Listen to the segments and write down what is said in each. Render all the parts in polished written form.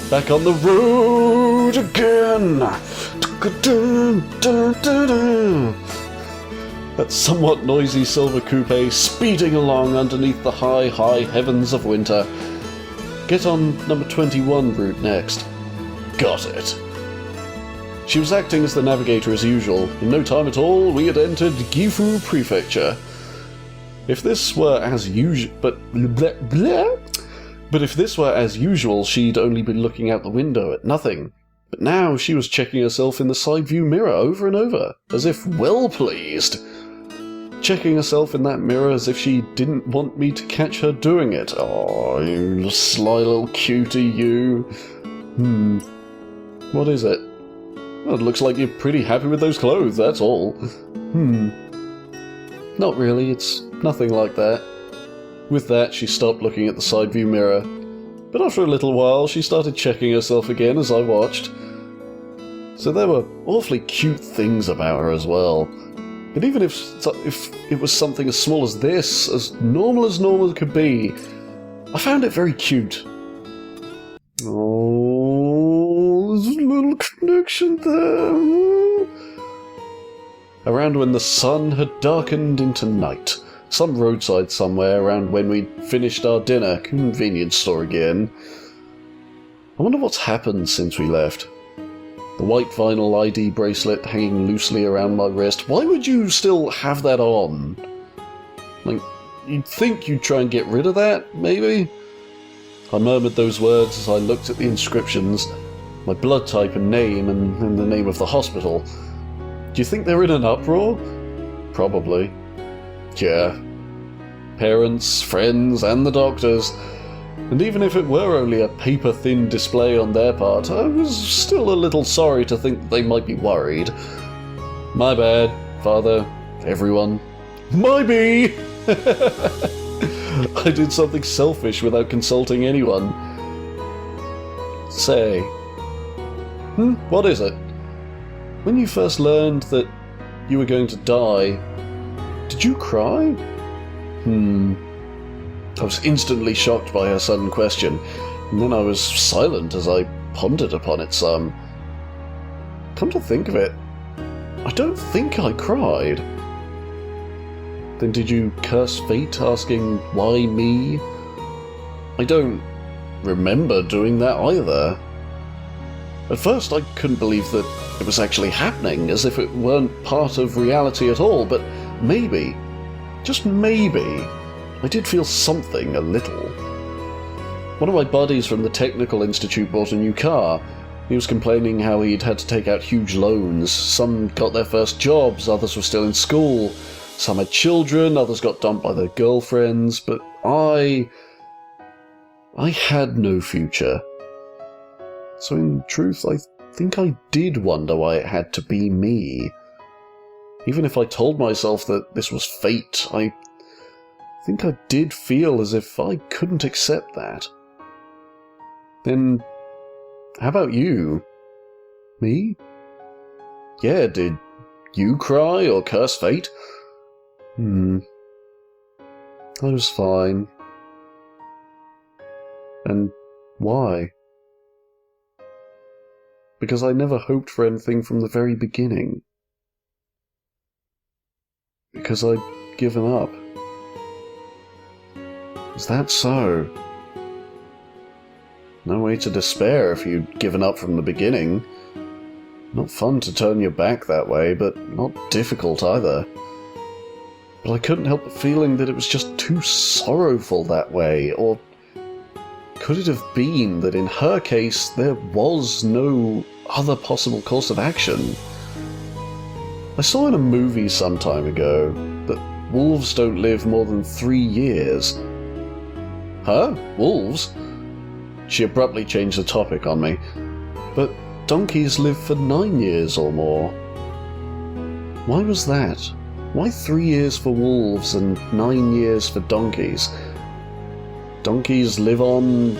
Back on the road again. That somewhat noisy silver coupe speeding along underneath the high, high heavens of winter. Get on number 21 route next. Got it. She was acting as the navigator as usual. In no time at all, we had entered Gifu Prefecture. If this were as usual, but if this were as usual, she'd only been looking out the window at nothing. But now she was checking herself in the side view mirror over and over, as if well pleased. Checking herself in that mirror as if she didn't want me to catch her doing it. Oh, you sly little cutie, you. What is it? Well, it looks like you're pretty happy with those clothes, that's all. Not really, it's nothing like that. With that, she stopped looking at the side view mirror. But after a little while, she started checking herself again as I watched. So there were awfully cute things about her as well. But even if it was something as small as this, as normal could be, I found it very cute. Oh, there's a little connection there. Around when the sun had darkened into night. Some roadside somewhere around when we'd finished our dinner. Convenience store again. I wonder what's happened since we left. The white vinyl ID bracelet hanging loosely around my wrist. Why would you still have that on? Like, you'd think you'd try and get rid of that, maybe? I murmured those words as I looked at the inscriptions. My blood type and name, and the name of the hospital. Do you think they're in an uproar? Probably. Yeah. Parents, friends, and the doctors. And even if it were only a paper-thin display on their part, I was still a little sorry to think that they might be worried. My bad, Father, everyone. My bee! I did something selfish without consulting anyone. Say. What is it? When you first learned that you were going to die, did you cry? I was instantly shocked by her sudden question, and then I was silent as I pondered upon it some. Come to think of it, I don't think I cried. Then did you curse fate, asking, why me? I don't remember doing that either. At first I couldn't believe that it was actually happening, as if it weren't part of reality at all, but maybe, just maybe, I did feel something a little. One of my buddies from the Technical Institute bought a new car. He was complaining how he'd had to take out huge loans. Some got their first jobs, others were still in school. Some had children, others got dumped by their girlfriends, but I had no future. So in truth, I think I did wonder why it had to be me. Even if I told myself that this was fate, I think I did feel as if I couldn't accept that. Then, how about you? Me? Yeah, did you cry or curse fate? I was fine. And why? Because I never hoped for anything from the very beginning. Because I'd given up. Is that so? No way to despair if you'd given up from the beginning. Not fun to turn your back that way, but not difficult either. But I couldn't help feeling that it was just too sorrowful that way, or could it have been that in her case there was no other possible course of action? I saw in a movie some time ago that wolves don't live more than 3 years. Huh? Wolves? She abruptly changed the topic on me. But donkeys live for 9 years or more. Why was that? Why 3 years for wolves and 9 years for donkeys? Donkeys live on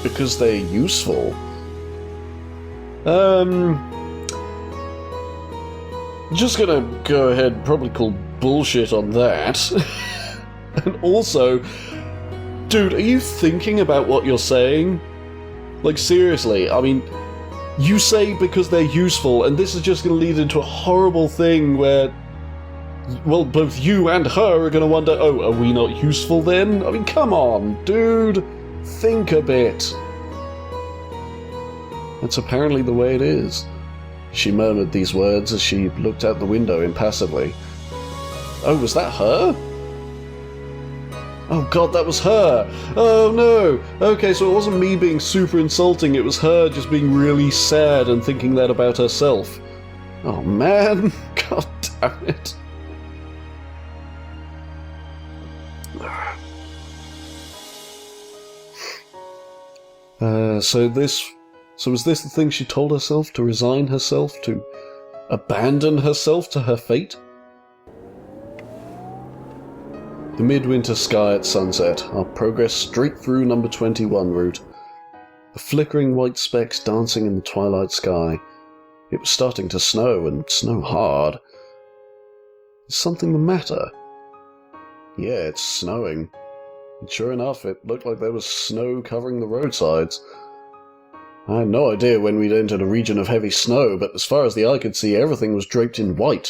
because they're useful. Just gonna go ahead and probably call bullshit on that. And also, dude, are you thinking about what you're saying? Like, seriously, I mean, you say because they're useful, and this is just going to lead into a horrible thing where, well, both you and her are going to wonder, oh, are we not useful then? I mean, come on, dude. Think a bit. That's apparently the way it is. She murmured these words as she looked out the window impassively. Oh, was that her? Oh god, that was her! Oh no! Okay, so it wasn't me being super insulting, it was her just being really sad and thinking that about herself. Oh man, god damn it. So was this the thing she told herself, to resign herself, to abandon herself to her fate? The midwinter sky at sunset, our progress straight through number 21 route. The flickering white specks dancing in the twilight sky. It was starting to snow, and snow hard. Is something the matter? Yeah, it's snowing. And sure enough, it looked like there was snow covering the roadsides. I had no idea when we'd entered a region of heavy snow, but as far as the eye could see, everything was draped in white.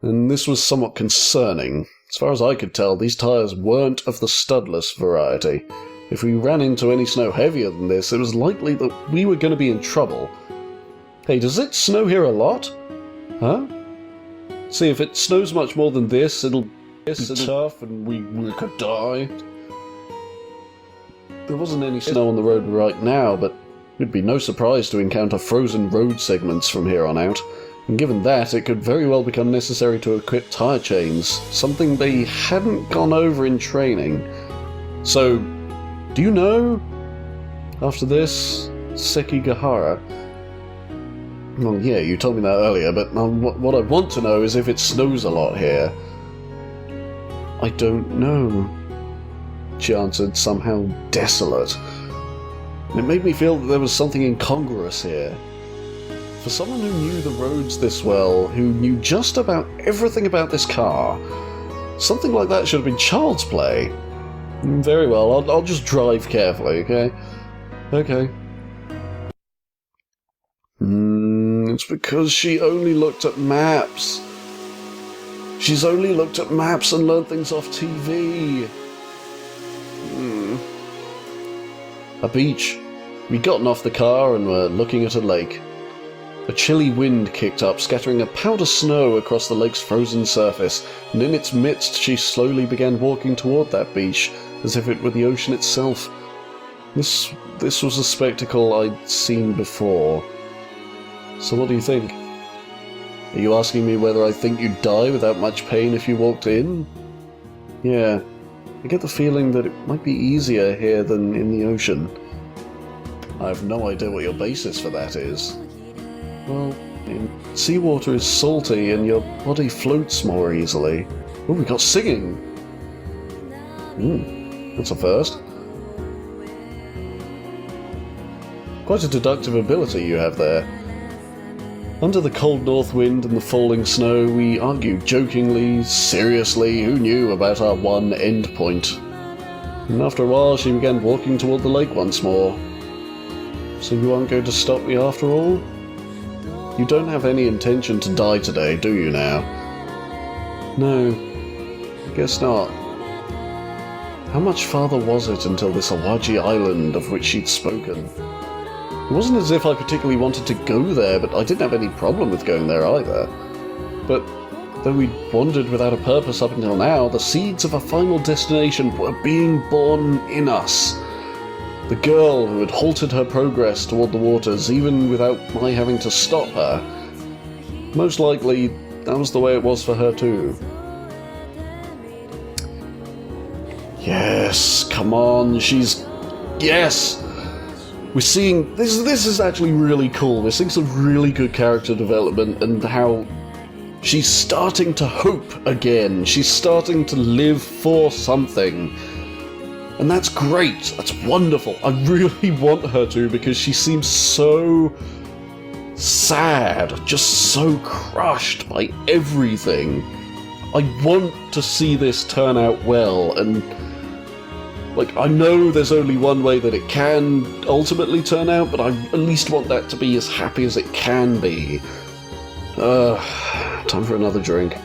And this was somewhat concerning. As far as I could tell, these tyres weren't of the studless variety. If we ran into any snow heavier than this, it was likely that we were going to be in trouble. Hey, does it snow here a lot? Huh? See, if it snows much more than this, it'll be tough and we could die. There wasn't any snow on the road right now, but it'd be no surprise to encounter frozen road segments from here on out. And given that, it could very well become necessary to equip tyre chains, something they hadn't gone over in training. So, do you know? After this, Sekigahara. Well, yeah, you told me that earlier, but what I want to know is if it snows a lot here. I don't know, she answered, somehow desolate. And it made me feel that there was something incongruous here. For someone who knew the roads this well, who knew just about everything about this car, something like that should have been child's play. Very well, I'll just drive carefully, okay? Okay. It's because she only looked at maps. She's only looked at maps and learned things off TV. A beach. We'd gotten off the car and were looking at a lake. A chilly wind kicked up, scattering a powder snow across the lake's frozen surface, and in its midst she slowly began walking toward that beach, as if it were the ocean itself. This was a spectacle I'd seen before. So what do you think? Are you asking me whether I think you'd die without much pain if you walked in? Yeah, I get the feeling that it might be easier here than in the ocean. I have no idea what your basis for that is. Well, seawater is salty and your body floats more easily. Oh, we got singing! That's a first. Quite a deductive ability you have there. Under the cold north wind and the falling snow, we argued jokingly, seriously, who knew about our one end point. And after a while she began walking toward the lake once more. So you aren't going to stop me after all? You don't have any intention to die today, do you now? No, I guess not. How much farther was it until this Awaji island of which she'd spoken? It wasn't as if I particularly wanted to go there, but I didn't have any problem with going there either. But though we'd wandered without a purpose up until now, the seeds of a final destination were being born in us. The girl who had halted her progress toward the waters, even without my having to stop her. Most likely, that was the way it was for her too. Yes, come on, yes! We're seeing... This is actually really cool. We're seeing some really good character development and how she's starting to hope again. She's starting to live for something. And that's great. That's wonderful. I really want her to, because she seems so sad, just so crushed by everything. I want to see this turn out well, and Like, I know there's only one way that it can ultimately turn out, but I at least want that to be as happy as it can be. Time for another drink.